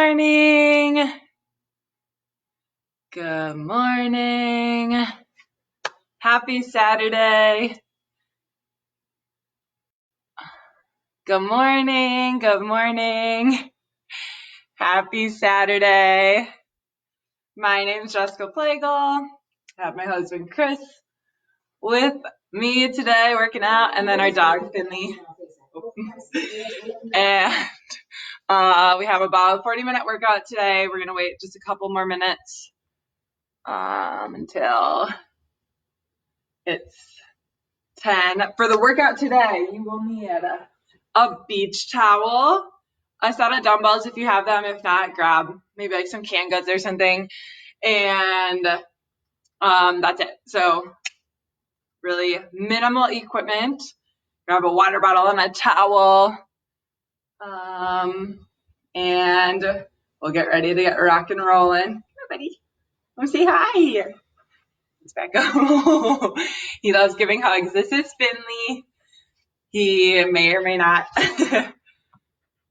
morning. Good morning. Happy Saturday. Good morning. Good morning. Happy Saturday. My name is Jessica Fleigle. I have my husband Chris with me today working out, and then our dog Finley. And we have about a 40-minute workout today. We're going to wait just a couple more minutes until it's 10. For the workout today, you will need a beach towel, a set of dumbbells if you have them. If not, grab maybe like some canned goods or something. And that's it. So really minimal equipment. Grab a water bottle and a towel. And we'll get ready to get rock and rolling. Come on, buddy. Come say hi. Let's back up. He loves giving hugs. This is Finley. He may or may not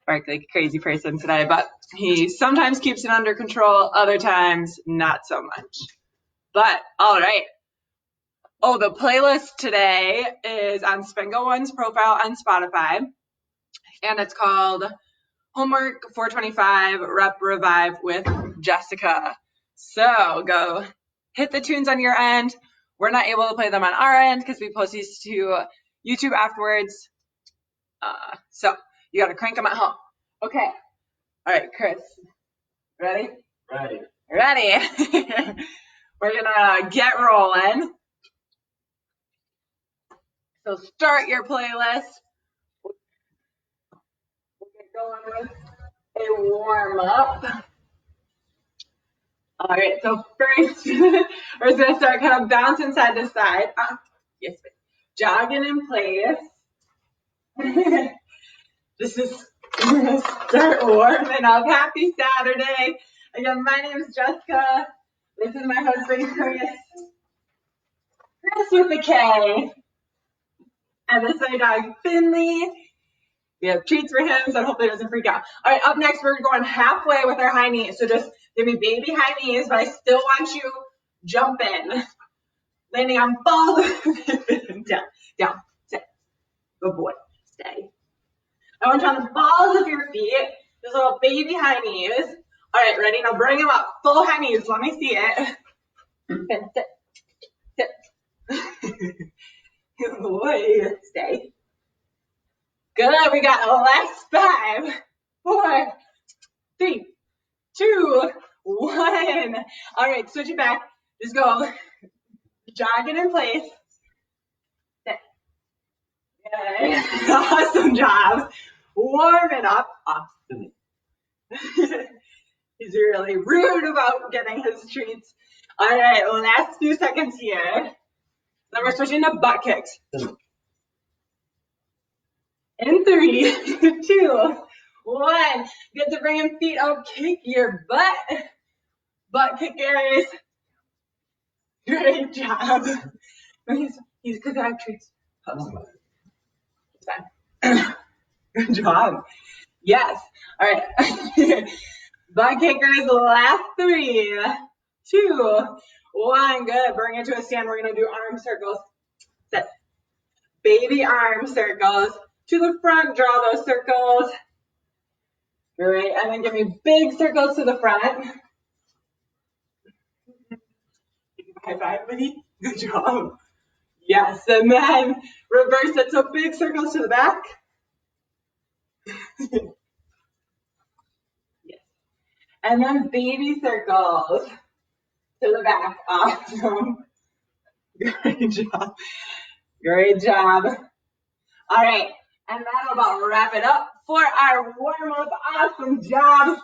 bark like a crazy person today, but he sometimes keeps it under control, other times not so much. But all right. Oh, the playlist today is on Spengo One's profile on Spotify, and it's called homeWERK 425 Rep Revive with Jessica. So go hit the tunes on your end. We're not able to play them on our end because we post these to YouTube afterwards. So you got to crank them at home. Okay. All right, Chris. Ready? Ready. Ready. We're going to get rolling. So start your playlist. We'll get going with a warm up. All right, so first, we're just going to start kind of bouncing side to side. Yes, jogging in place. This is start warming up. Happy Saturday. Again, my name is Jessica. This is my husband, Chris. Chris with a K. And this is my dog, Finley. We have treats for him, so hopefully he doesn't freak out. All right, up next, we're going halfway with our high knees. So just give me baby high knees, but I still want you jumping. Landing on balls. Down, sit. Good boy, stay. I want you on the balls of your feet. Just little baby high knees. All right, ready? Now bring them up. Full high knees. Let me see it. Sit. Good boy, stay. Good, we got the last 5, 4, 3, 2, 1. All right, switch it back. Just go jogging in place. Sit. Good. Awesome job. Warm it up. Awesome. He's really rude about getting his treats. All right, last few seconds here. Then we're switching to butt kicks. In 3, 2, 1. Get to bring feet up, kick your butt. Butt kickers. Great job. He's cooking out treats. Good job. Yes. All right. Butt kickers, last 3, 2, 1. Good. Bring it to a stand. We're going to do arm circles. Sit. Baby arm circles. To the front, draw those circles. Great. And then give me big circles to the front. High five, buddy. Good job. Yes. And then reverse it. So big circles to the back. Yes. And then baby circles to the back. Awesome. Great job. Great job. All right. And that'll about wrap it up for our warm-up. Awesome job.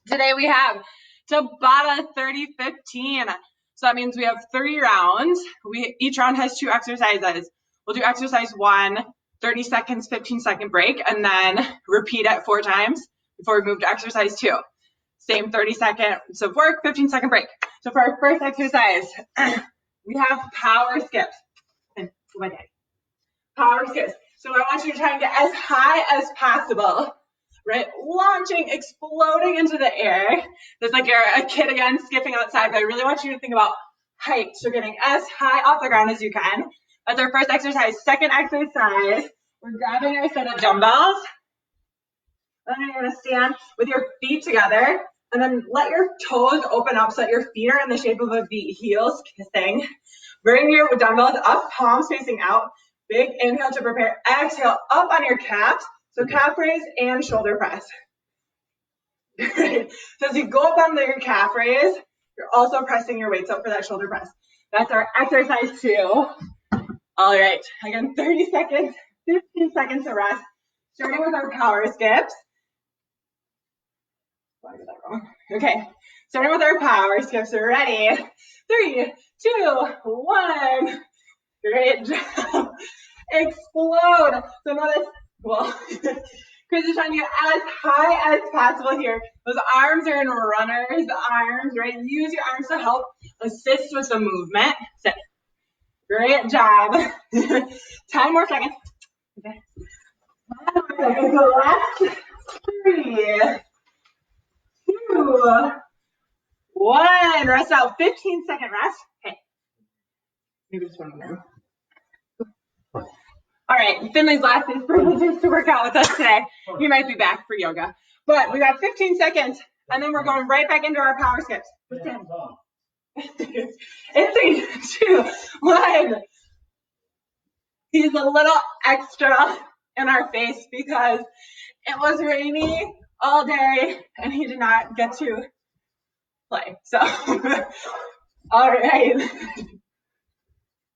Today we have Tabata 30-15. So that means we have 3 rounds. Each round has 2 exercises. We'll do exercise 1, 30 seconds, 15-second break, and then repeat it 4 times before we move to exercise 2. Same 30 seconds of work, 15-second break. So for our first exercise, we have power skips. Power skips. So I want you to try and get as high as possible. right? Launching, exploding into the air. It's like you're a kid again, skipping outside, but I really want you to think about height. So getting as high off the ground as you can. That's our first exercise. Second exercise, we're grabbing our set of dumbbells. Then you're gonna stand with your feet together and then let your toes open up so that your feet are in the shape of a V, heels kissing. Bring your dumbbells up, palms facing out. Big inhale to prepare. Exhale up on your calves. So calf raise and shoulder press. Great. So as you go up on your calf raise, you're also pressing your weights up for that shoulder press. That's our exercise 2. All right, again, 30 seconds, 15 seconds to rest. Starting with our power skips. Why did that wrong? Okay, starting with our power skips. Ready? 3, 2, 1. Great job. Explode. So notice, well, Chris is trying to get as high as possible here. Those arms are in runner's arms, right? Use your arms to help assist with the movement. Sit. Great job. 10 more seconds. Okay. 10 more seconds. So last 3, 2, 1. Rest out. 15-second rest. Okay. Maybe just one more. All right, Finley's last is privileges to work out with us today. He might be back for yoga. But we got 15 seconds, and then we're going right back into our power skips. In 3, 2, 1. He's a little extra in our face because it was rainy all day, and he did not get to play. So, all right.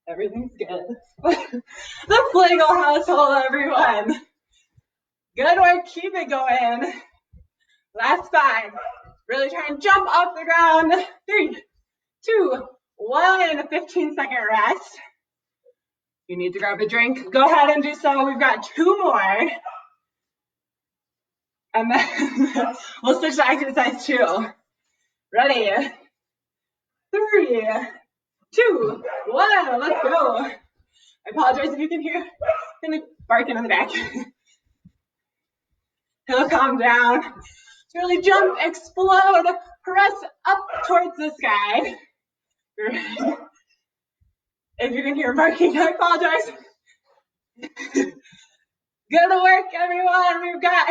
Everything's good. The Fleigle household, everyone. Good work. Keep it going. Last 5. Really try and jump off the ground. 3, 2, 1. 15-second rest. You need to grab a drink. Go ahead and do so. We've got 2 more. And then we'll switch to exercise 2. Ready? 3, 2, 1. Let's go. I apologize if you can hear him barking in the back. He'll calm down. So really jump, explode, press up towards the sky. If you can hear him barking, I apologize. Good work, everyone. We've got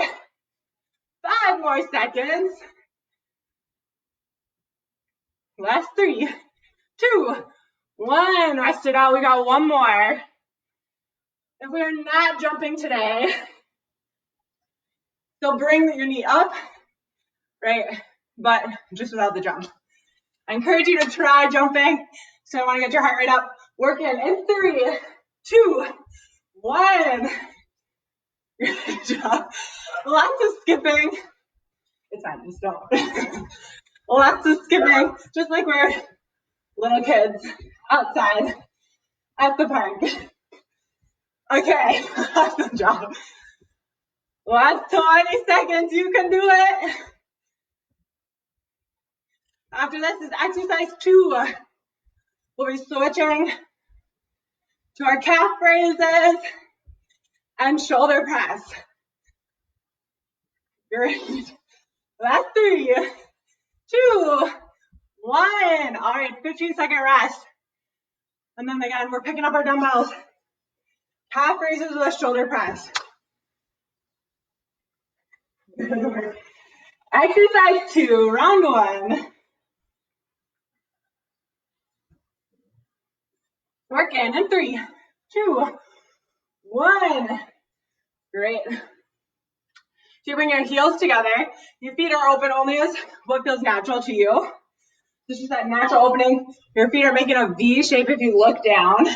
5 more seconds. Last 3, 2, 1. Rest it out. We got 1 more. If we are not jumping today, so bring your knee up, right? But just without the jump. I encourage you to try jumping. So I want to get your heart rate up. Work in 3, 2, 1. Good job. Lots of skipping. It's fine, just don't. Lots of skipping, just like we're little kids outside at the park. Okay, awesome job. Last 20 seconds, you can do it. After this is exercise 2. We'll be switching to our calf raises and shoulder press. Great. Last 3, 2, 1. All right, 15-second rest. And then again, we're picking up our dumbbells. Calf raises with a shoulder press. Exercise 2, round 1. Work in 3, 2, 1. Great. So you bring your heels together. Your feet are open only as what feels natural to you. This is that natural opening. Your feet are making a V shape if you look down.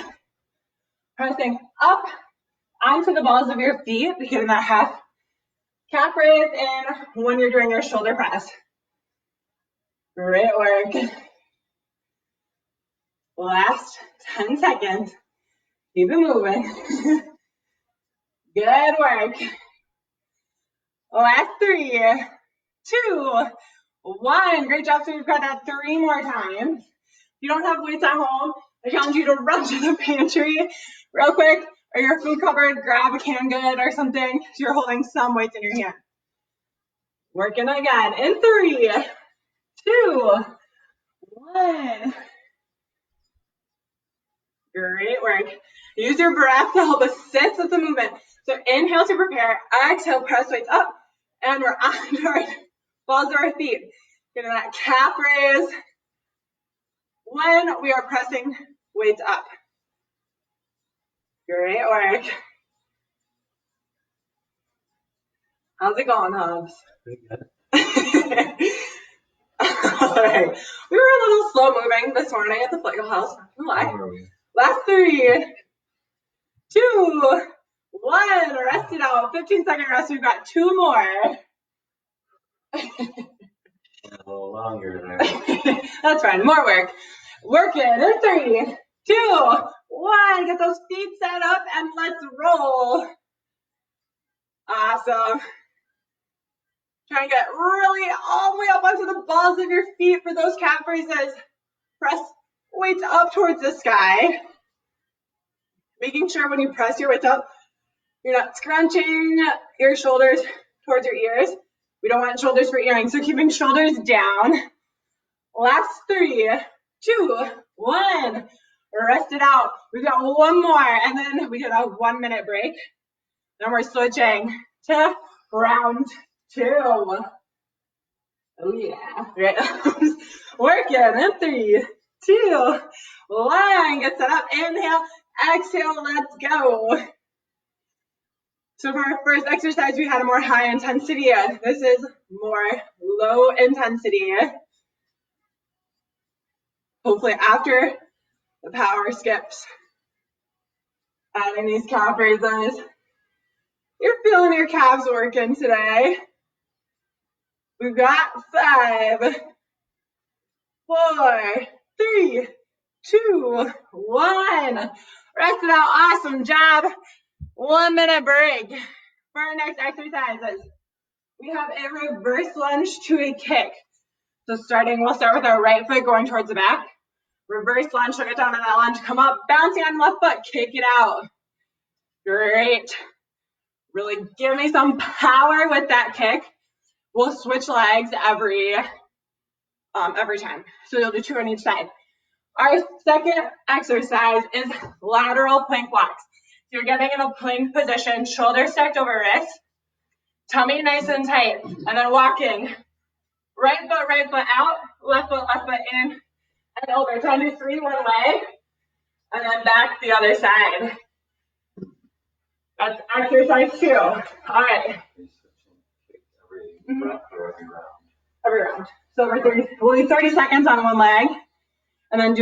Pressing up onto the balls of your feet, getting that half calf raise in when you're doing your shoulder press. Great work. Last 10 seconds. Keep it moving. Good work. Last 3, 2, 1. Great job. So we've got that 3 more times. If you don't have weights at home, I challenge you to run to the pantry real quick or your food cupboard, grab a canned good or something so you're holding some weights in your hand. Working again in 3, 2, 1. Great work. Use your breath to help assist with the movement. So inhale to prepare, exhale, press weights up, and we're on our balls of our feet. Getting that calf raise when we are pressing weights up. Great work. How's it going, Hobbs? Pretty good. All right. We were a little slow moving this morning at the Fleigle house. How are we? Last 3, 2, 1. Rest it out. 15-second rest. We've got 2 more. A little longer there. That's fine. More work. Working in 3, 2, 1. Get those feet set up and let's roll. Awesome. Try and get really all the way up onto the balls of your feet for those calf raises. Press weights up towards the sky. Making sure when you press your weights up, you're not scrunching your shoulders towards your ears. We don't want shoulders for earrings, so keeping shoulders down. Last 3, 2, 1. Rest it out. We've got 1 more, and then we get a 1-minute break. Then we're switching to round 2. Oh yeah. Right. Working in 3, 2, 1. Get set up. Inhale, exhale, let's go. So for our first exercise, we had a more high intensity. This is more low intensity. Hopefully after the power skips, adding these calf raises, you're feeling your calves working today. We've got 5, 4, 3, 2, 1. Rest it out. Awesome job. 1-minute break. For our next exercises, we have a reverse lunge to a kick. So we'll start with our right foot going towards the back. Reverse lunge, so get down on that lunge, come up, bouncing on left foot, kick it out. Great. Really give me some power with that kick. We'll switch legs every time. So you'll do 2 on each side. Our second exercise is lateral plank walks. So you're getting in a plank position, shoulders stacked over wrists, tummy nice and tight, and then walking. Right foot out, left foot in, and over. Try to do 3 one way, and then back the other side. That's exercise 2. All right. Every round. So we'll do 30 seconds on one leg, and then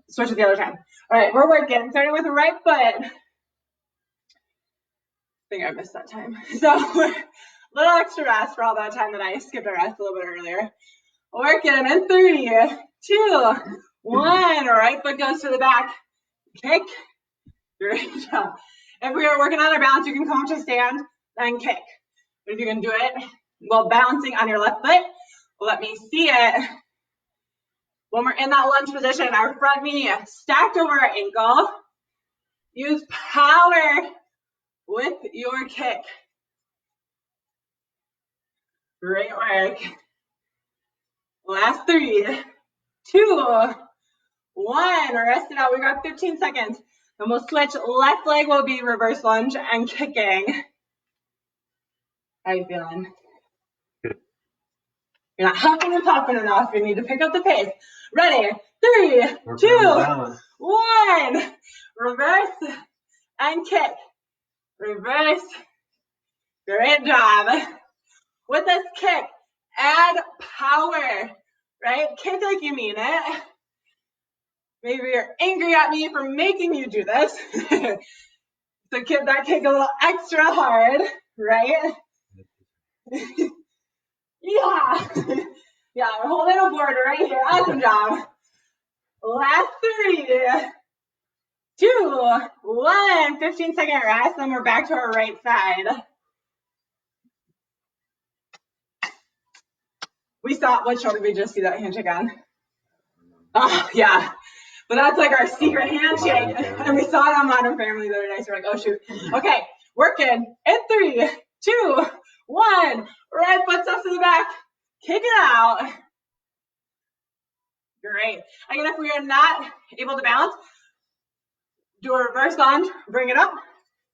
switch it the other time. All right, we're working. Starting with the right foot. I think I missed that time. So a little extra rest for all that time that I skipped a rest a little bit earlier. Working in 3, 2, 1. Right foot goes to the back. Kick. Great job. If we are working on our balance, you can come to stand, then kick. But if you can do it while balancing on your left foot, let me see it. When we're in that lunge position, our front knee stacked over our ankle. Use power with your kick. Great work. Last 3, 2, 1. Rest it out. We got 15 seconds. Then we'll switch. Left leg will be reverse lunge and kicking. How are you feeling? Good. You're not huffing and puffing enough. You need to pick up the pace. Ready? 3, 2, 1. Reverse and kick. Reverse. Great job. With this kick, add power, right? Kick like you mean it. Maybe you're angry at me for making you do this. So give that kick a little extra hard, right? Yeah. Yeah, we're holding a board right here. Awesome job. Last 3, 2, 1. 15-second rest, then we're back to our right side. What shoulder did we just see that handshake on? Oh, yeah. But that's like our secret handshake. And we saw it on Modern Family the other day, so we're like, oh, shoot. Okay, working in 3, 2, 1. Right foot steps to the back. Kick it out. Great. Again, if we are not able to balance, do a reverse lunge, bring it up,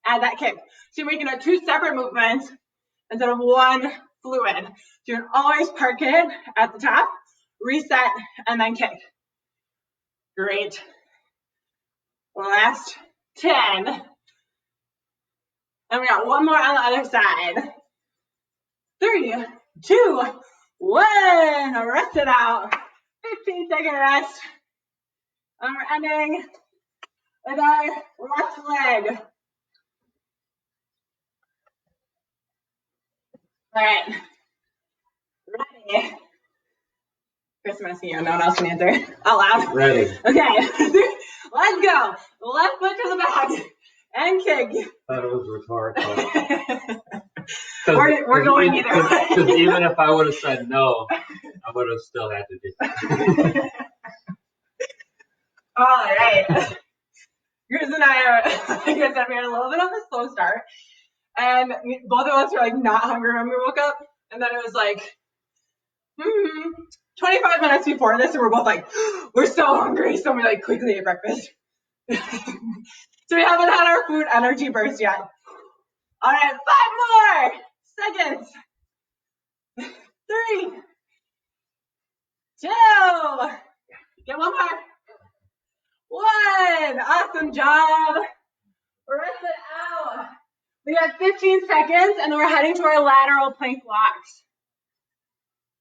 add that kick. So you're making 2 separate movements instead of one fluid. So you can always park it at the top, reset, and then kick. Great. Last 10. And we got 1 more on the other side. 3, 2, 1. Rest it out. 15-second rest. And we're ending with our left leg. All right. Ready. Chris, I'm asking you. No one else can answer. Out loud. Ready. Okay. Let's go. Left foot to the back. And kick. Thought it was rhetorical. We're going either way. Because even if I would have said no, I would have still had to do it. All right. Chris and I are, like I said, we had a little bit of a slow start. And both of us were like not hungry when we woke up. And then it was like 25 minutes before this, and we're both like, we're so hungry. So we like quickly ate breakfast. So we haven't had our food energy burst yet. All right, 5 more seconds. 3, 2, get 1 more. 1, awesome job. Rest it out. We got 15 seconds, and then we're heading to our lateral plank walks.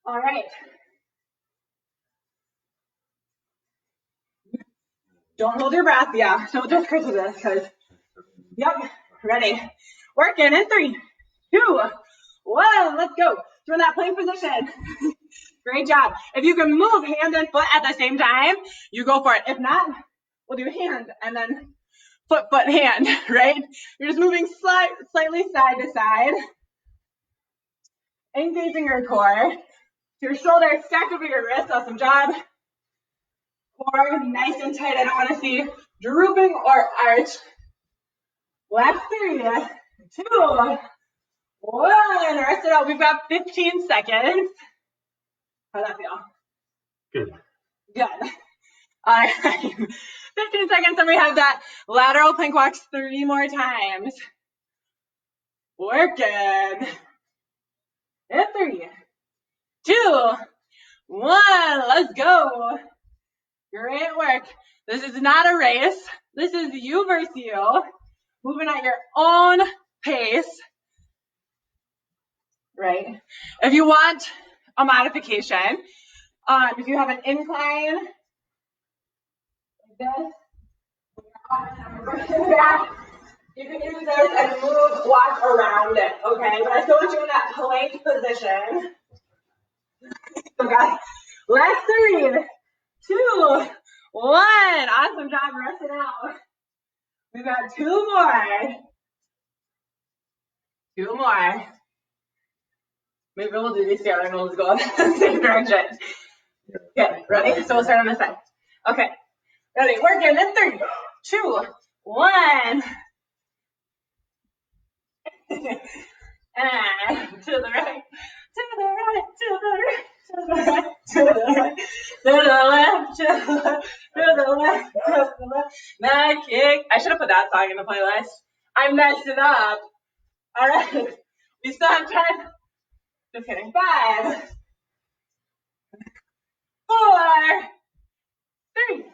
All right. Don't hold your breath. Yeah, don't just Chris with this, because, yep, ready. Working in 3, 2, 1, let's go. So in that plank position. Great job. If you can move hand and foot at the same time, you go for it. If not, we'll do hand and then foot, hand, right? You're just moving slightly side to side. Engaging your core. Your shoulders stacked over your wrist. Awesome job. Core nice and tight. I don't want to see drooping or arch. Last 3, 2, 1. Rest it out. We've got 15 seconds. How'd that feel? Good. Good. All right. 15 seconds, and we have that lateral plank walks 3 more times. Working. In 3, 2, 1. Let's go. Great work. This is not a race. This is you versus you. Moving at your own pace. Right? If you want a modification, if you have an incline like this, you can use this and walk around it, okay? But I still want you in that plank position. Okay. Last 3, 2, 1. Awesome job. Rest it out. We've got 2 more. 2 more. Maybe we'll do these together and we'll just go in the same direction. Okay, ready? So we'll start on this side. Okay, ready? Working in 3, 2, 1. And to the right, to the right, to the right, to the right, to the right, to the left, to the left, to the left, to the left. Now kick. I should have put that song in the playlist. I messed it up. All right, we still have 10. Just kidding. 5, 4, 3, 2,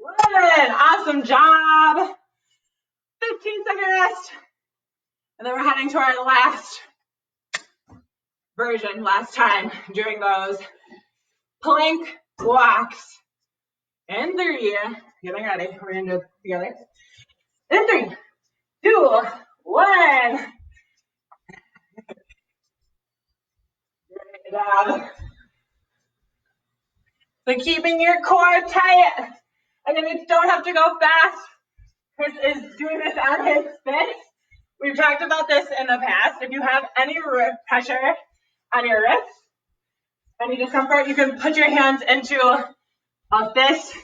1. Awesome job. 15-second rest. And then we're heading to our last version, last time doing those plank walks. In 3, getting ready. We're going to do it together. In 3, 2, 1. Great job. So keeping your core tight. Again, you don't have to go fast. Chris is doing this on his fist. We've talked about this in the past. If you have any pressure on your wrists, any discomfort, you can put your hands into a fist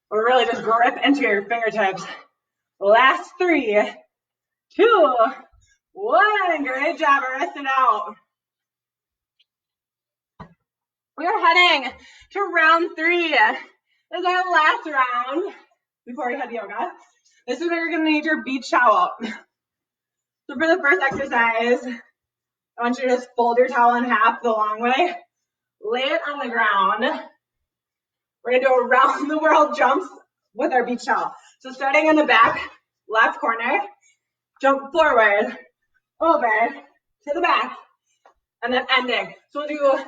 or really just grip into your fingertips. Last 3, 2, 1. Great job. Rest it out. We are heading to round 3. This is our last round before we head to yoga. This is where you're going to need your beach towel. So for the first exercise, I want you to just fold your towel in half the long way. Lay it on the ground. We're going to do around the world jumps with our beach towel. So starting in the back, left corner, jump forward, over, to the back, and then ending. So we'll do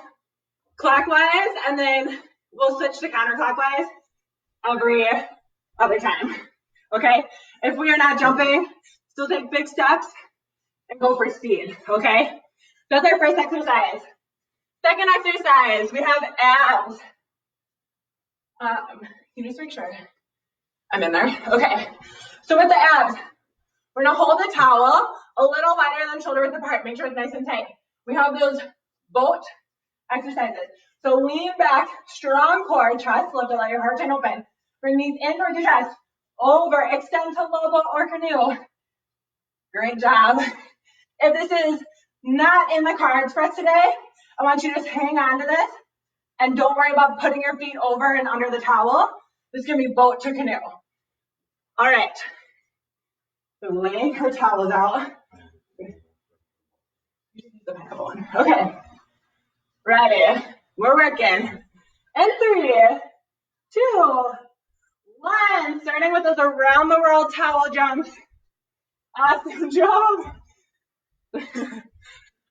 clockwise, and then we'll switch to counterclockwise every other time. Okay? If we are not jumping, still take big steps and go for speed. Okay? That's our first exercise. Second exercise, we have abs. You just make sure I'm in there. Okay. So with the abs, we're gonna hold the towel a little wider than shoulder width apart. Make sure it's nice and tight. We have those boat exercises. So lean back, strong core, chest lifted, let your heart chain open. Bring knees in towards your chest. Over, extend to low boat or canoe. Great job. If this is not in the cards for us today, I want you to just hang on to this and don't worry about putting your feet over and under the towel. This is gonna be boat to canoe. All right. So laying her towels out. Okay. Ready. We're working. And 3, 2, 1. Starting with those around the world towel jumps. Awesome job.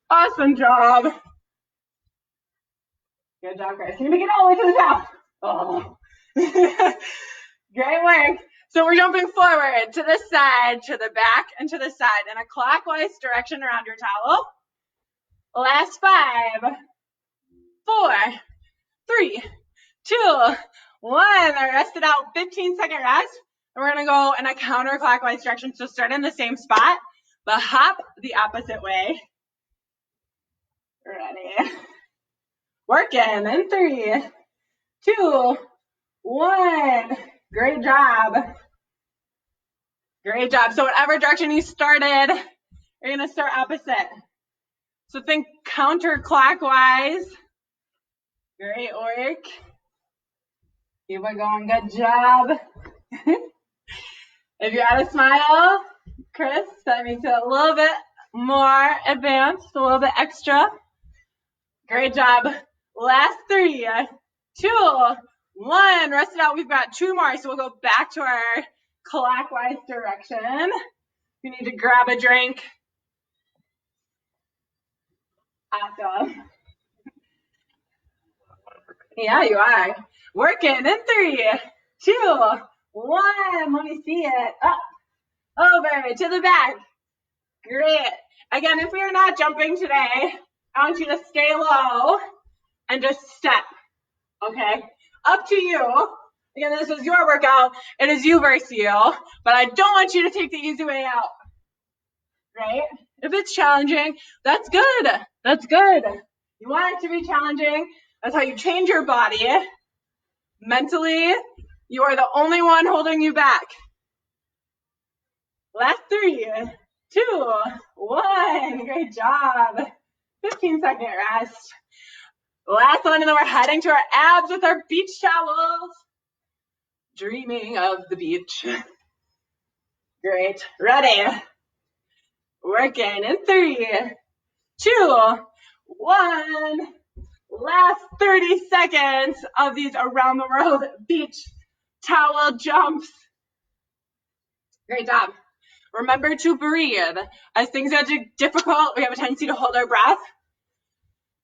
Awesome job. Good job, Chris. Can you make it all the way to the top? Oh. Great work. So we're jumping forward, to the side, to the back, and to the side in a clockwise direction around your towel. Last 5, 4, 3, 2, 1. Rest it out. 15-second rest. And we're going to go in a counterclockwise direction. So start in the same spot, but hop the opposite way. Ready. Working in 3, 2, 1. Great job. Great job. So whatever direction you started, you're going to start opposite. So think counterclockwise. Great work. Keep it going. Good job. If you add a smile, Chris, that makes it a little bit more advanced, a little bit extra. Great job. Last 3, 2, 1. Rest it out. We've got 2 more, so we'll go back to our clockwise direction. You need to grab a drink. Awesome. Yeah, you are. Working in 3, 2, 1. Let me see it. Up, over, to the back. Great. Again, if we are not jumping today, I want you to stay low and just step. Okay? Up to you. Again, this is your workout. It is you versus you. But I don't want you to take the easy way out. Right? If it's challenging, that's good. That's good. You want it to be challenging. That's how you change your body. Mentally, you are the only one holding you back. Last 3, 2, 1. Great job. 15-second rest. Last one, and then we're heading to our abs with our beach towels. Dreaming of the beach. Great. Ready. Working in 3, 2, 1. Last 30 seconds of these around the world beach towel jumps. Great job. Remember to breathe. As things get difficult, we have a tendency to hold our breath.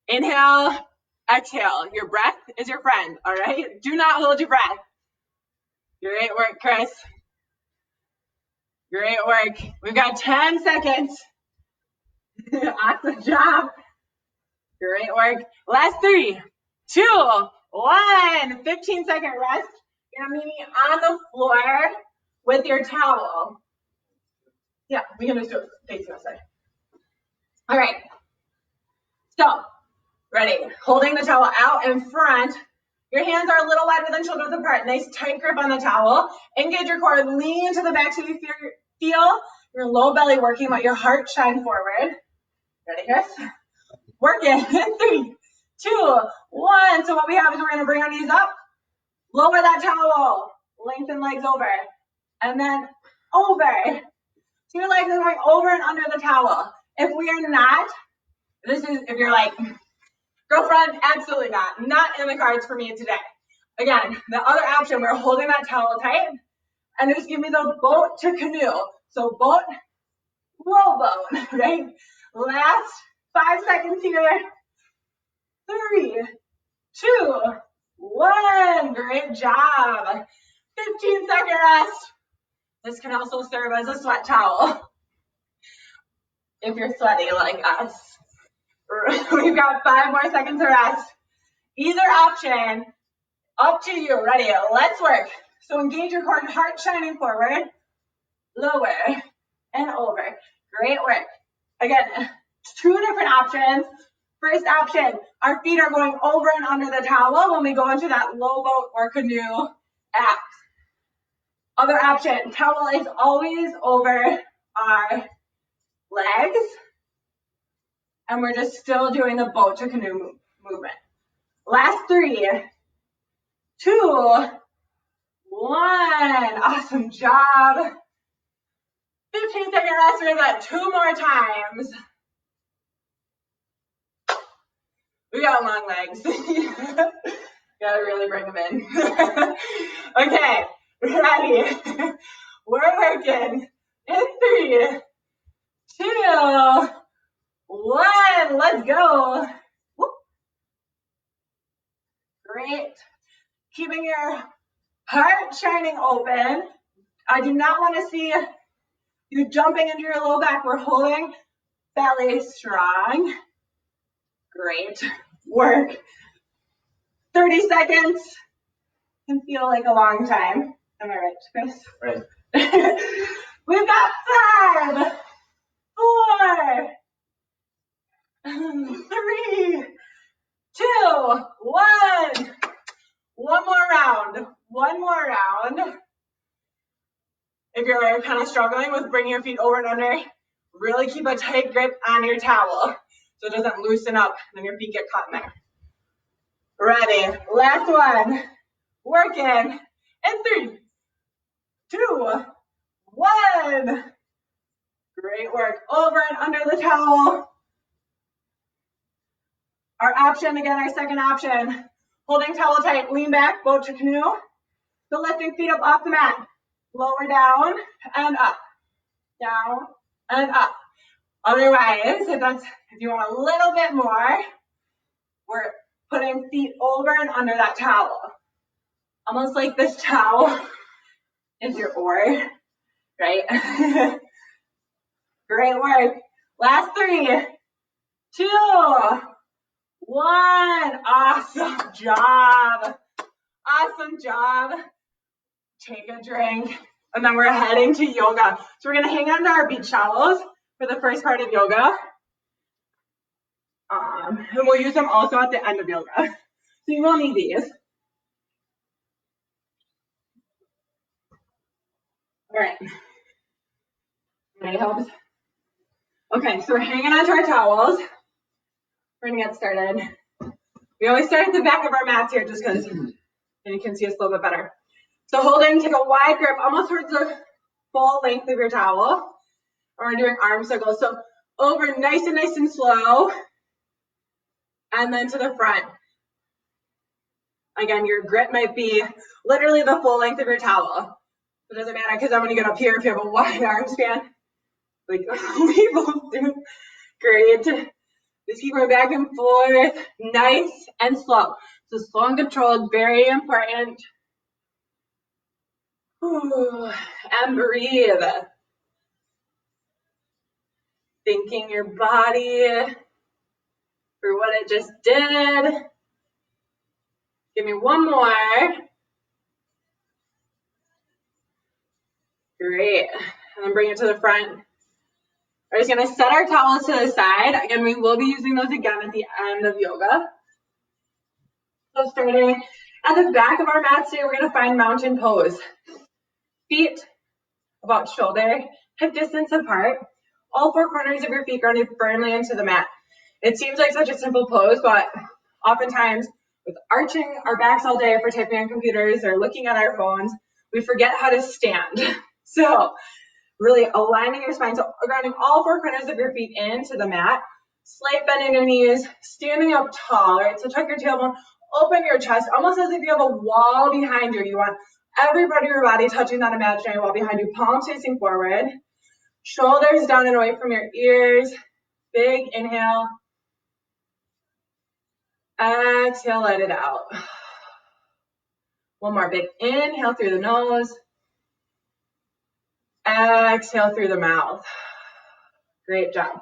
Inhale, exhale. Your breath is your friend, all right? Do not hold your breath. Great work, Chris. Great work. We've got 10 seconds. Awesome job. Great work. Last 3, 2, 1. 15-second rest. You're going to meet me on the floor with your towel. Yeah, we can just do it facing outside. All right. So, ready. Holding the towel out in front. Your hands are a little wider than shoulder width apart. Nice tight grip on the towel. Engage your core. Lean to the back so you feel Your low belly working, but your heart shine forward. Ready, Chris? Work it. 3, 2, 1. So what we have is we're going to bring our knees up, lower that towel, lengthen legs over, and then over. So your legs are going over and under the towel. If we are not, this is, if you're like, girlfriend, absolutely not in the cards for me today. Again, the other option, we're holding that towel tight, and just give me the boat to canoe. So boat, row boat, right? Last 5 seconds here. 3, 2, 1. Great job. 15-second rest. This can also serve as a sweat towel if you're sweaty like us. We've got 5 more seconds of rest. Either option, up to you. Ready? Let's work. So engage your core, heart shining forward, lower, and over. Great work. Again, 2 different options. First option, our feet are going over and under the towel when we go into that low boat or canoe abs. Other option, towel is always over our legs, and we're just still doing the boat to canoe movement. Last 3, 2, 1. Awesome job. 15-second rest. We're that 2 more times. We got long legs. Gotta really bring them in. Okay, ready. We're working in 3, 2, 1. Let's go. Whoop. Great. Keeping your heart shining open. I do not want to see you jumping into your low back. We're holding belly strong. Great work. 30 seconds can feel like a long time. Am I right, Chris? Right. We've got 5, 4, 3, 2, 1. One more round. One more round. If you're kind of struggling with bringing your feet over and under, really keep a tight grip on your towel so it doesn't loosen up and then your feet get caught in there. Ready. Last one. Working. In 3, 2, 1. Great work. Over and under the towel. Our option, again, our second option. Holding towel tight, lean back, boat to canoe. So lifting feet up off the mat. Lower down and up. Down and up. Otherwise, if you want a little bit more, we're putting feet over and under that towel. Almost like this towel is your oar, right? Great work. Last 3, 2, 1. Awesome job. Awesome job. Take a drink. And then we're heading to yoga. So we're going to hang on to our beach towels for the first part of yoga. And we'll use them also at the end of yoga. So you will need these. All right. Ready, helps? Okay, so we're hanging onto our towels. We're going to get started. We always start at the back of our mats here just because you can see us a little bit better. So holding, take a wide grip almost towards the full length of your towel. And we're doing arm circles. So over nice and slow. And then to the front. Again, your grip might be literally the full length of your towel. It doesn't matter because I'm going to get up here if you have a wide arm span. Like we both do. Great. Just keep going back and forth. Nice and slow. So slow and controlled, very important. Ooh, and breathe. Thanking your body for what it just did. Give me one more. Great. And then bring it to the front. We're just going to set our towels to the side. Again, we will be using those again at the end of yoga. So starting at the back of our mat today, we're going to find mountain pose. Feet about shoulder hip distance apart. All four corners of your feet grounded firmly into the mat. It seems like such a simple pose, but oftentimes with arching our backs all day for typing on computers or looking at our phones, we forget how to stand. So really aligning your spine, so grounding all four corners of your feet into the mat. Slight bend in your knees, standing up tall, right? So tuck your tailbone, open your chest, almost as if you have a wall behind you. You want every part of your body touching that imaginary wall behind you, palms facing forward, shoulders down and away from your ears. Big inhale. Exhale, let it out. One more big inhale through the nose. Exhale through the mouth. Great job.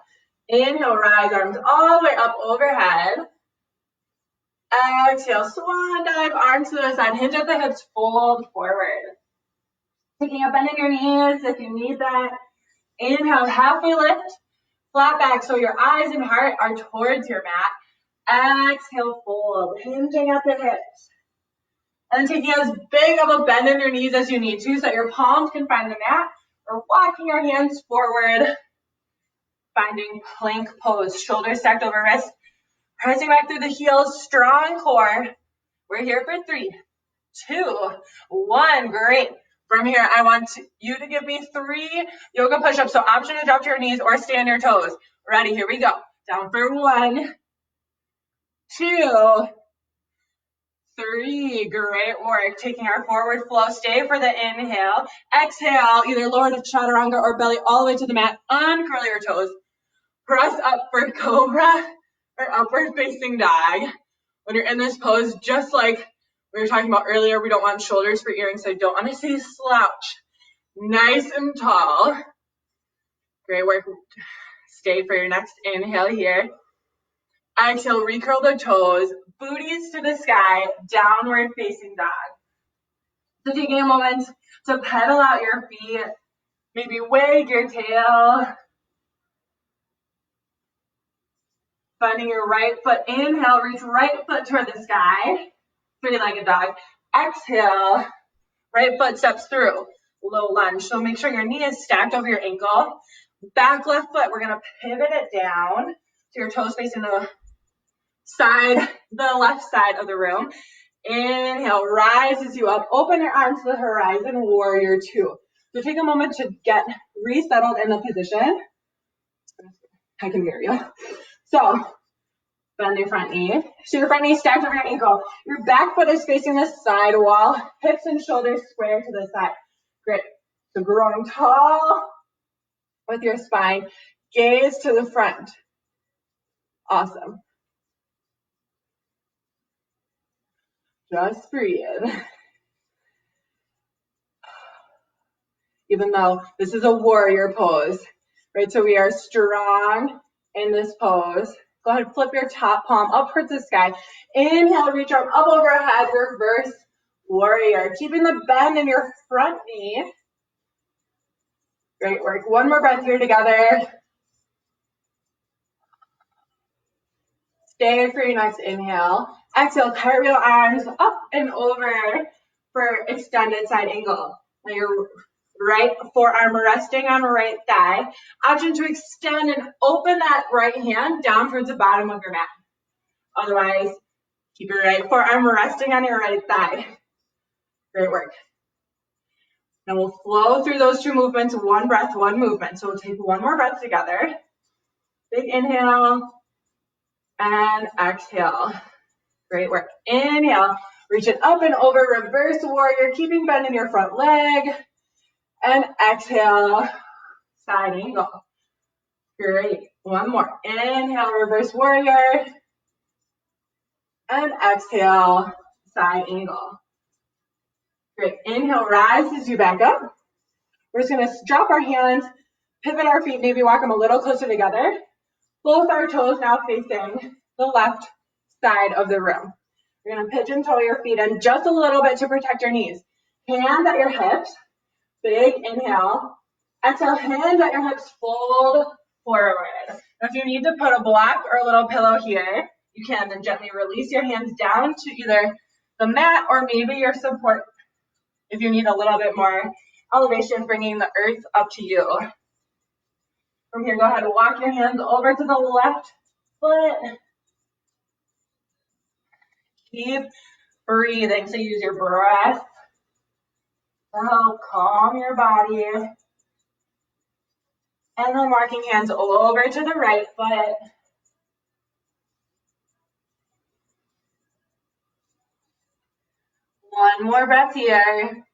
Inhale, rise, arms all the way up overhead. Exhale, swan dive, arms to the side, hinge at the hips, fold forward. Taking a bend in your knees if you need that. Inhale, halfway lift, flat back so your eyes and heart are towards your mat. Exhale, fold, hinging at the hips. And then taking as big of a bend in your knees as you need to so that your palms can find the mat, or walking your hands forward, finding plank pose, shoulders stacked over wrists, pressing back through the heels, strong core. We're here for 3, 2, 1. Great. From here, I want you to give me 3 yoga push-ups. So option to drop to your knees or stay on your toes. Ready? Here we go. Down for 1, 2, 3. Great work. Taking our forward flow. Stay for the inhale. Exhale. Either lower to chaturanga or belly all the way to the mat. Uncurl your toes. Press up for cobra or upward facing dog. When you're in this pose, just like we were talking about earlier, we don't want shoulders for earrings, so I don't want to say slouch. Nice and tall. Great work. Stay for your next inhale here. Exhale, recurl the toes, booties to the sky, downward facing dog. So taking a moment to pedal out your feet, maybe wag your tail. Finding your right foot, inhale, reach right foot toward the sky, 3-legged dog. Exhale, right foot steps through, low lunge. So make sure your knee is stacked over your ankle. Back left foot, we're gonna pivot it down so your toes facing the side, the left side of the room. Inhale, rises you up, open your arms to the horizon, warrior 2. So take a moment to get resettled in the position. I can hear you. So bend your front knee. So your front knee stacked over your ankle. Your back foot is facing the side wall. Hips and shoulders square to the side. Great. So growing tall with your spine. Gaze to the front. Awesome. Just breathe. Even though this is a warrior pose, right? So we are strong in this pose. Go ahead, flip your top palm up towards the sky. Inhale, reach arm up overhead, reverse warrior. Keeping the bend in your front knee. Great work. One more breath here together. Stay for your next inhale. Exhale, cartwheel arms up and over for extended side angle. Now your right forearm resting on right thigh. Option to extend and open that right hand down towards the bottom of your mat. Otherwise, keep your right forearm resting on your right thigh. Great work. Now we'll flow through those 2 movements, 1 breath, 1 movement. So we'll take 1 more breath together. Big inhale and exhale. Great work. Inhale, reach it up and over, reverse warrior, keeping bend in your front leg. And exhale, side angle. Great. 1 more. Inhale, reverse warrior. And exhale, side angle. Great. Inhale, rises you back up. We're just going to drop our hands, pivot our feet, maybe walk them a little closer together. Both our toes now facing the left side of the room. You're going to pigeon toe your feet in just a little bit to protect your knees. Hands at your hips. Big inhale. Exhale, hands at your hips, fold forward. Now, if you need to put a block or a little pillow here, you can then gently release your hands down to either the mat or maybe your support if you need a little bit more elevation, bringing the earth up to you. From here, go ahead and walk your hands over to the left foot. Keep breathing. So use your breath to help calm your body. And then walking hands over to the right foot. One more breath here.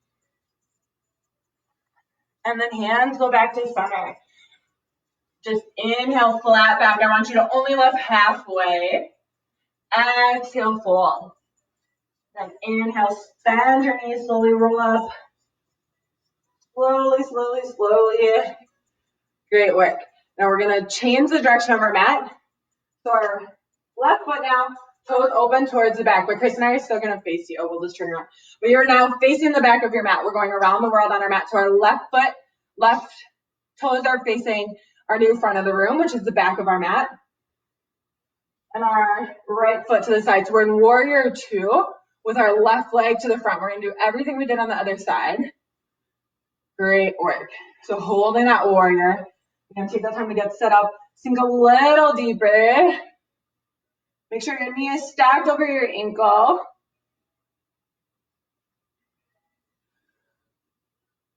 And then hands go back to center. Just inhale, flat back. I want you to only lift halfway. Exhale, fold. Then inhale, bend your knees, slowly roll up. Slowly, slowly, slowly. Great work. Now we're going to change the direction of our mat. So our left foot now, toes open towards the back, but Chris and I are still going to face you. We'll just turn around. But you're now facing the back of your mat. We're going around the world on our mat. So our left foot, left toes are facing our new front of the room, which is the back of our mat. And our right foot to the side. So we're in warrior two with our left leg to the front. We're going to do everything we did on the other side. Great work. So holding that warrior. You're going to take that time to get set up. Sink a little deeper. Make sure your knee is stacked over your ankle.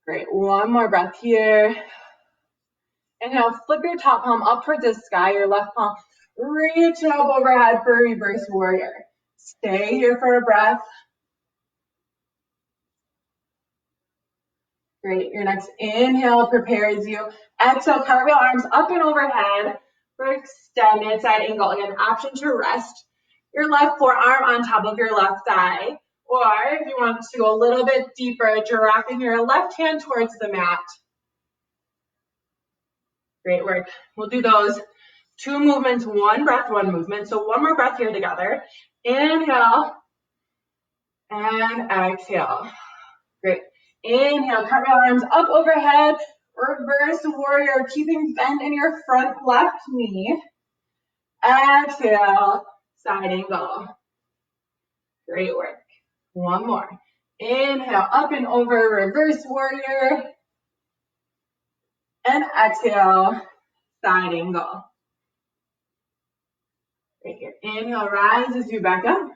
Great. One more breath here. Inhale, flip your top palm up towards the sky. Your left palm reach up overhead for a reverse warrior. Stay here for a breath. Great. Your next inhale prepares you. Exhale, cartwheel arms up and overhead for extended side angle. Again, option to rest your left forearm on top of your left thigh. Or if you want to go a little bit deeper, dropping your left hand towards the mat. Great work. We'll do those two movements, one breath, one movement. So one more breath here together. Inhale and exhale. Great. Inhale, cartwheel arms up overhead. Reverse warrior, keeping bend in your front left knee. Exhale, side angle. Great work. One more. Inhale, up and over, reverse warrior. And exhale, side angle. Right here. Inhale, rise as you back up.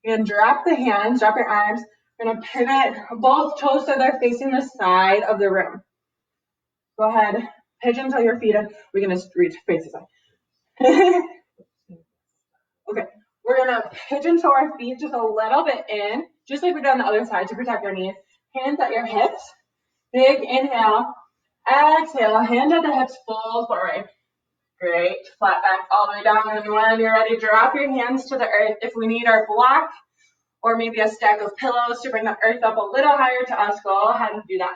And drop the hands, drop your arms. We're going to pivot both toes so they're facing the side of the room. Go ahead, pigeon toe your feet in. We're going to reach face this way. Okay, we're going to pigeon toe our feet just a little bit in, just like we did on the other side to protect our knees. Hands at your hips. Big inhale. Exhale, hand at the hips, fold forward. Great, flat back all the way down. And when you're ready, drop your hands to the earth. If we need our block or maybe a stack of pillows to bring the earth up a little higher to us, go ahead and do that.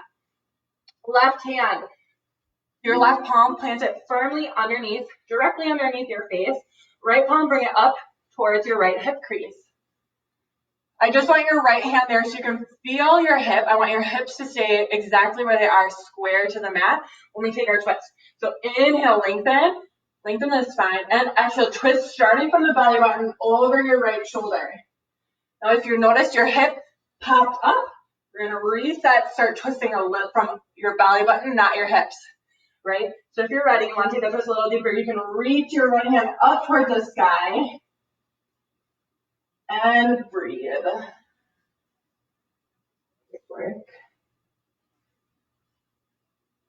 Left hand, your left palm, plant it firmly underneath, directly underneath your face. Right palm, bring it up towards your right hip crease. I just want your right hand there so you can feel your hip. I want your hips to stay exactly where they are, square to the mat when we take our twist. So inhale, lengthen the spine, and exhale, twist starting from the belly button over your right shoulder. Now, if you notice your hip popped up, we're going to reset, start twisting a little from your belly button, not your hips, right? So if you're ready, you want to take the twist a little deeper, you can reach your right hand up towards the sky and breathe. Good work.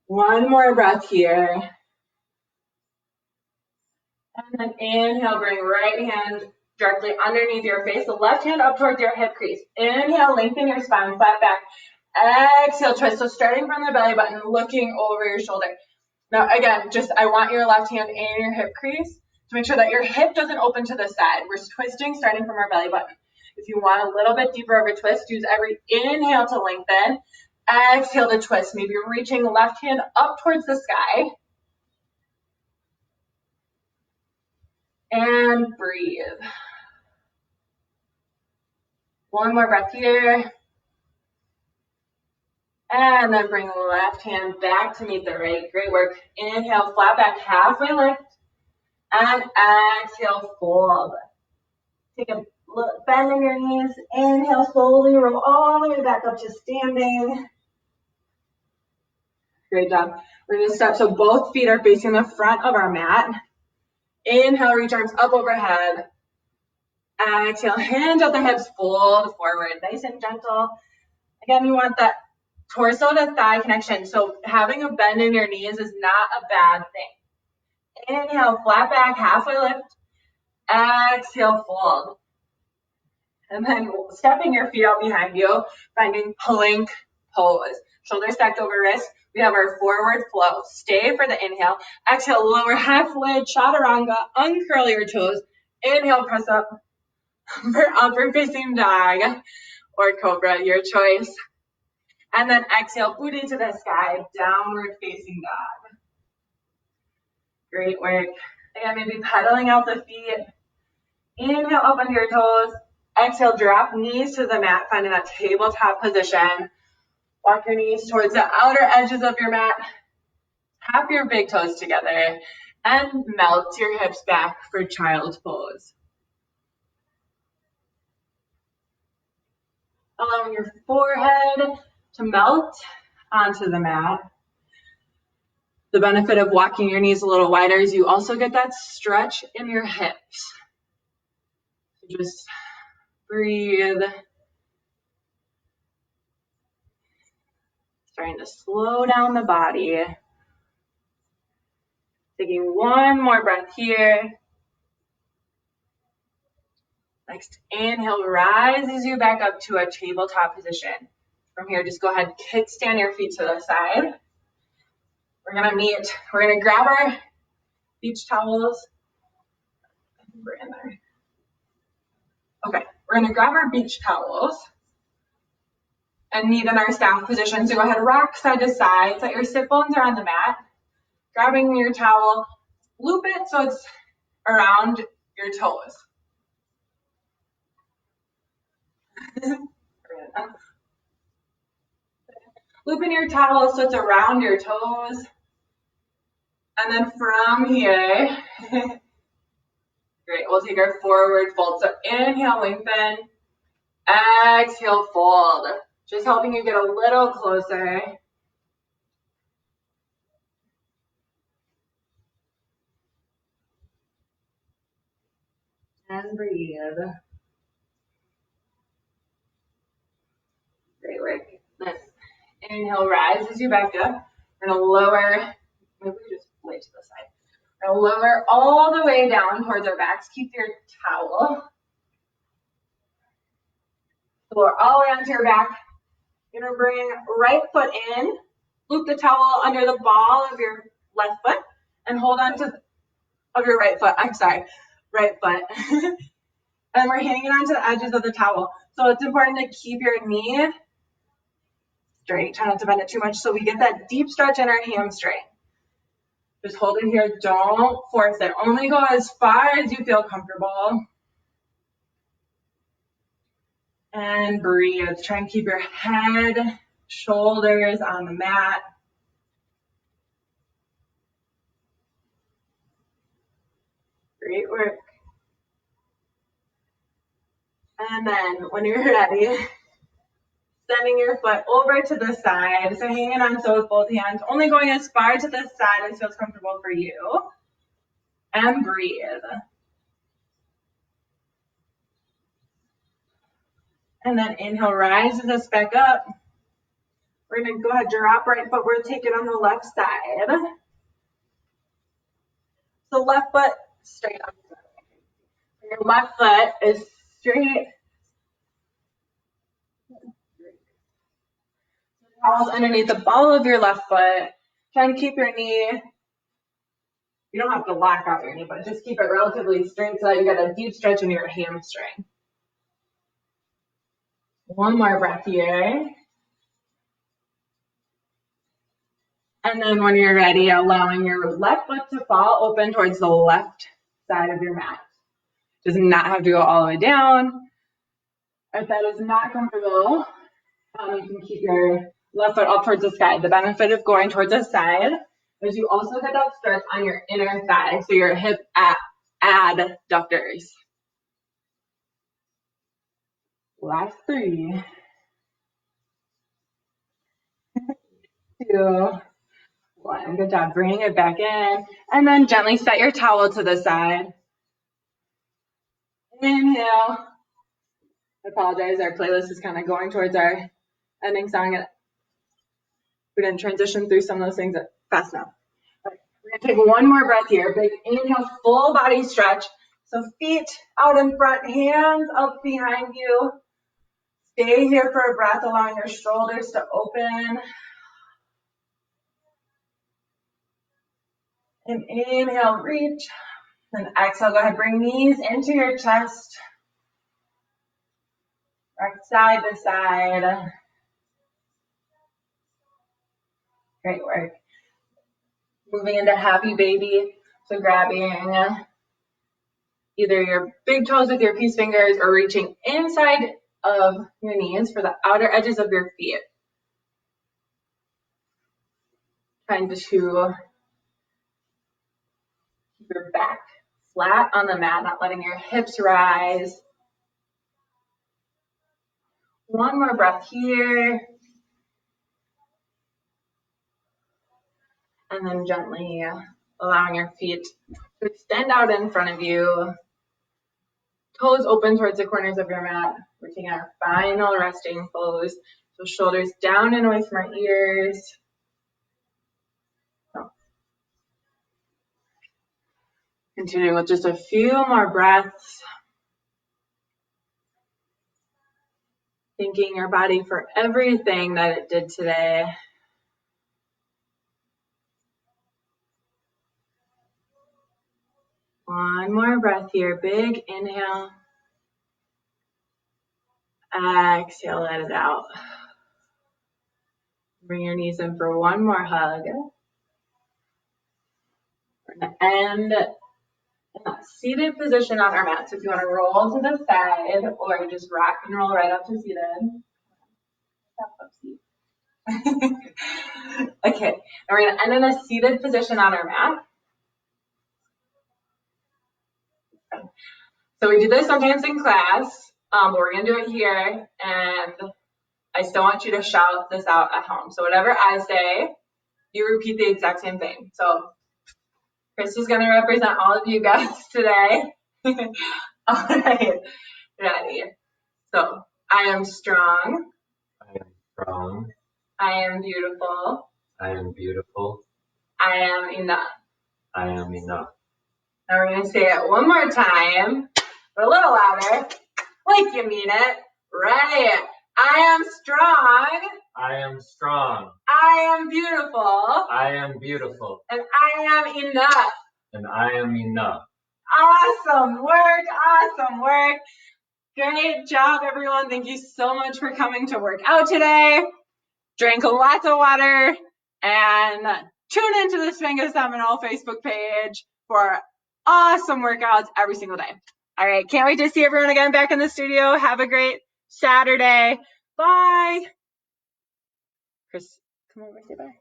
One more breath here. And then inhale, bring right hand directly underneath your face, the left hand up towards your hip crease. Inhale, lengthen your spine, flat back. Exhale, twist. So starting from the belly button, looking over your shoulder. Now again, I want your left hand in your hip crease to make sure that your hip doesn't open to the side. We're twisting starting from our belly button. If you want a little bit deeper of a twist, use every inhale to lengthen. Exhale to twist. Maybe you're reaching left hand up towards the sky. And breathe. One more breath here. And then bring the left hand back to meet the right. Great work. Inhale, flat back, halfway lift. And exhale, fold. Take a bend in your knees. Inhale, slowly roll all the way back up to standing. Great job. We're gonna step so both feet are facing the front of our mat. Inhale, reach arms up overhead. Exhale, hands at the hips, fold forward, nice and gentle. Again, you want that torso to thigh connection. So having a bend in your knees is not a bad thing. Inhale, flat back, halfway lift. Exhale, fold. And then stepping your feet out behind you, finding plank pose. Shoulders stacked over wrists. We have our forward flow. Stay for the inhale. Exhale, lower half lid, chaturanga, uncurl your toes. Inhale, press up for upward facing dog or cobra, your choice. And then exhale, booty to the sky, downward facing dog. Great work. Again, maybe pedaling out the feet. Inhale up onto your toes. Exhale, drop knees to the mat, finding that tabletop position. Walk your knees towards the outer edges of your mat. Tap your big toes together and melt your hips back for child's pose. Allowing your forehead to melt onto the mat. The benefit of walking your knees a little wider is you also get that stretch in your hips. Just breathe. Starting to slow down the body. Taking one more breath here. Next, inhale, rises you back up to a tabletop position. From here, just go ahead, kickstand your feet to the side. We're gonna grab our beach towels. We're in there. Okay, we're gonna grab our beach towels and meet in our staff position. So go ahead, rock side to side, so that your sit bones are on the mat. Grabbing your towel, loop it so it's around your toes. Looping your towel so it's around your toes. And then from here, great, we'll take our forward fold. So inhale, lengthen. Exhale, fold. Just helping you get a little closer. And breathe. Great work. Then inhale, rises you back up. We're gonna lower, maybe we just lay to the side. We're gonna lower all the way down towards our backs. Keep your towel. Lower all the way onto your back. You're gonna bring right foot in, loop the towel under the ball of your left foot, and hold on to of your right foot. Right foot. And we're hanging on to the edges of the towel. So it's important to keep your knee straight. Try not to bend it too much so we get that deep stretch in our hamstring. Just hold it here. Don't force it. Only go as far as you feel comfortable. And breathe. Try and keep your head, shoulders on the mat. Great work. And then when you're ready, sending your foot over to the side. So hanging on so with both hands, only going as far to the side as feels comfortable for you. And breathe. And then inhale, rises us back up. We're gonna go ahead, drop right foot, we're taking on the left side. So left foot straight up. Your left foot is straight. Towels underneath the ball of your left foot. Try and keep your knee. You don't have to lock out your knee, but just keep it relatively straight so that you get a deep stretch in your hamstring. One more breath here. And then when you're ready, allowing your left foot to fall open towards the left side of your mat. Does not have to go all the way down. If that is not comfortable, you can keep your left foot up towards the sky. The benefit of going towards the side is you also get that stretch on your inner thigh, so your hip adductors. Last 3, 2, Excellent. Good job. Bring it back in. And then gently set your towel to the side. Inhale. I apologize. Our playlist is kind of going towards our ending song. And we didn't transition through some of those things fast enough. All right. We're going to take one more breath here. Big inhale, full body stretch. So feet out in front, hands up behind you. Stay here for a breath, allowing your shoulders to open. And inhale, reach. And exhale, go ahead, bring knees into your chest. Rock side to side. Great work. Moving into happy baby. So grabbing either your big toes with your peace fingers or reaching inside of your knees for the outer edges of your feet. Trying to keep your back flat on the mat, not letting your hips rise. One more breath here. And then gently allowing your feet to extend out in front of you. Toes open towards the corners of your mat. We're taking our final resting pose. So shoulders down and away from our ears. Continuing with just a few more breaths. Thanking your body for everything that it did today. One more breath here. Big inhale. Exhale, let it out. Bring your knees in for one more hug. We're going to end in that seated position on our mat. So if you want to roll to the side or just rock and roll right up to seated. Okay, and we're going to end in a seated position on our mat. So we do this sometimes in class, but we're going to do it here, and I still want you to shout this out at home. So whatever I say, you repeat the exact same thing. So Kristy's going to represent all of you guys today. All right, ready. So I am strong. I am strong. I am beautiful. I am beautiful. I am enough. I am enough. Now we're going to say it one more time, but a little louder, like you mean it. Ready? I am strong. I am strong. I am beautiful. I am beautiful. And I am enough. And I am enough. Awesome work. Awesome work. Great job, everyone. Thank you so much for coming to work out today. Drink lots of water and tune into the Svenga Seminole Facebook page for awesome workouts every single day. All right. Can't wait to see everyone again back in the studio. Have a great Saturday. Bye. Chris, come over and say bye.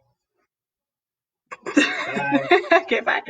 Bye. Okay, bye.